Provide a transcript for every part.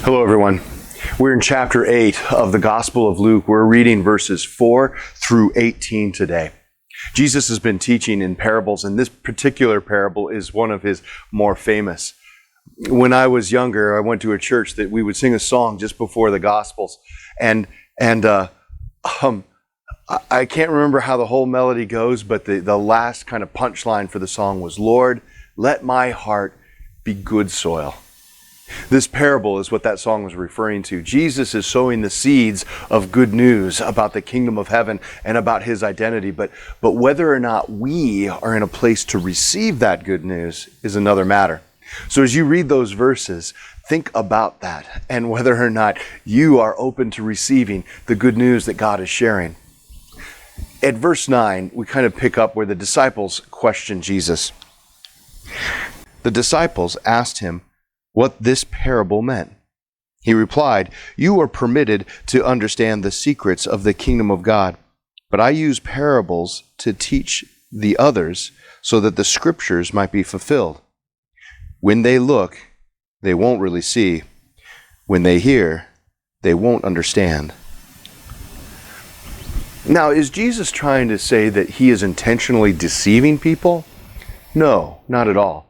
Hello, everyone. We're in chapter 8 of the Gospel of Luke. We're reading verses 4 through 18 today. Jesus has been teaching in parables, and this particular parable is one of his more famous. When I was younger, I went to a church that we would sing a song just before the Gospels, and I can't remember how the whole melody goes, but the last kind of punchline for the song was, "Lord, let my heart be good soil." This parable is what that song was referring to. Jesus is sowing the seeds of good news about the kingdom of heaven and about his identity. But whether or not we are in a place to receive that good news is another matter. So as you read those verses, think about that and whether or not you are open to receiving the good news that God is sharing. At verse 9, we kind of pick up where the disciples question Jesus. The disciples asked him what this parable meant. He replied, "You are permitted to understand the secrets of the kingdom of God, but I use parables to teach the others so that the scriptures might be fulfilled. When they look, they won't really see. When they hear, they won't understand." Now, is Jesus trying to say that he is intentionally deceiving people? No, not at all.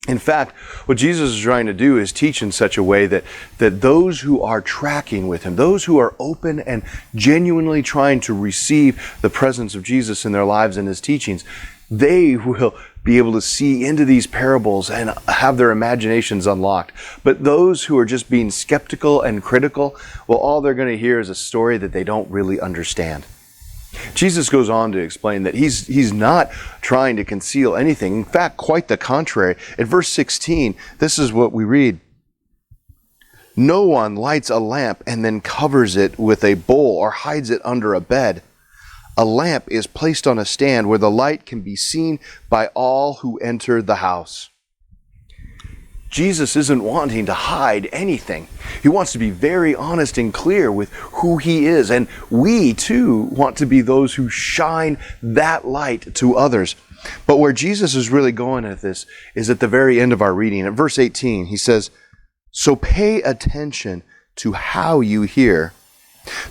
In fact, what Jesus is trying to do is teach in such a way that those who are tracking with him, those who are open and genuinely trying to receive the presence of Jesus in their lives and his teachings, they will be able to see into these parables and have their imaginations unlocked. But those who are just being skeptical and critical, well, all they're going to hear is a story that they don't really understand. Jesus goes on to explain that he's not trying to conceal anything. In fact, quite the contrary. At verse 16, this is what we read. "No one lights a lamp and then covers it with a bowl or hides it under a bed. A lamp is placed on a stand where the light can be seen by all who enter the house." Jesus isn't wanting to hide anything. He wants to be very honest and clear with who he is. And we, too, want to be those who shine that light to others. But where Jesus is really going at this is at the very end of our reading. At verse 18, he says, "So pay attention to how you hear.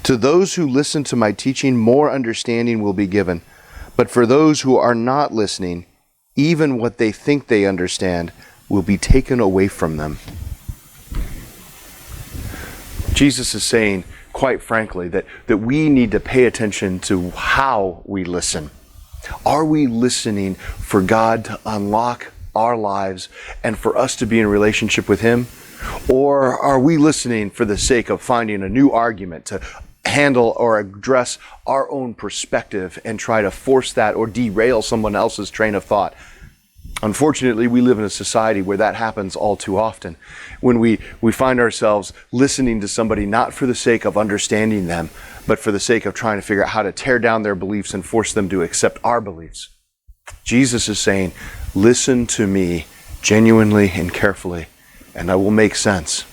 To those who listen to my teaching, more understanding will be given. But for those who are not listening, even what they think they understand will be taken away from them." Jesus is saying, quite frankly, that we need to pay attention to how we listen. Are we listening for God to unlock our lives and for us to be in relationship with him? Or are we listening for the sake of finding a new argument to handle or address our own perspective and try to force that or derail someone else's train of thought? Unfortunately, we live in a society where that happens all too often. When we find ourselves listening to somebody not for the sake of understanding them, but for the sake of trying to figure out how to tear down their beliefs and force them to accept our beliefs. Jesus is saying, listen to me genuinely and carefully, and I will make sense.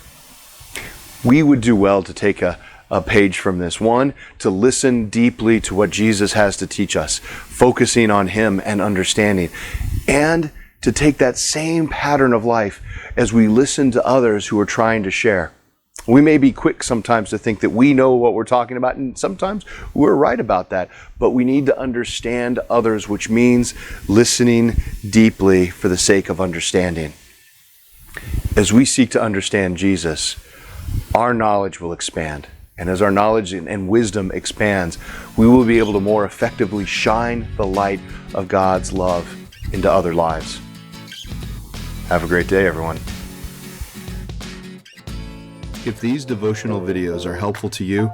We would do well to take a page from this. One, to listen deeply to what Jesus has to teach us, focusing on him and understanding. And to take that same pattern of life as we listen to others who are trying to share. We may be quick sometimes to think that we know what we're talking about, and sometimes we're right about that. But we need to understand others, which means listening deeply for the sake of understanding. As we seek to understand Jesus, our knowledge will expand. And as our knowledge and wisdom expands, we will be able to more effectively shine the light of God's love into other lives. Have a great day, everyone. If these devotional videos are helpful to you,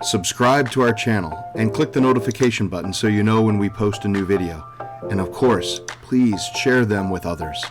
subscribe to our channel and click the notification button so you know when we post a new video. And of course, please share them with others.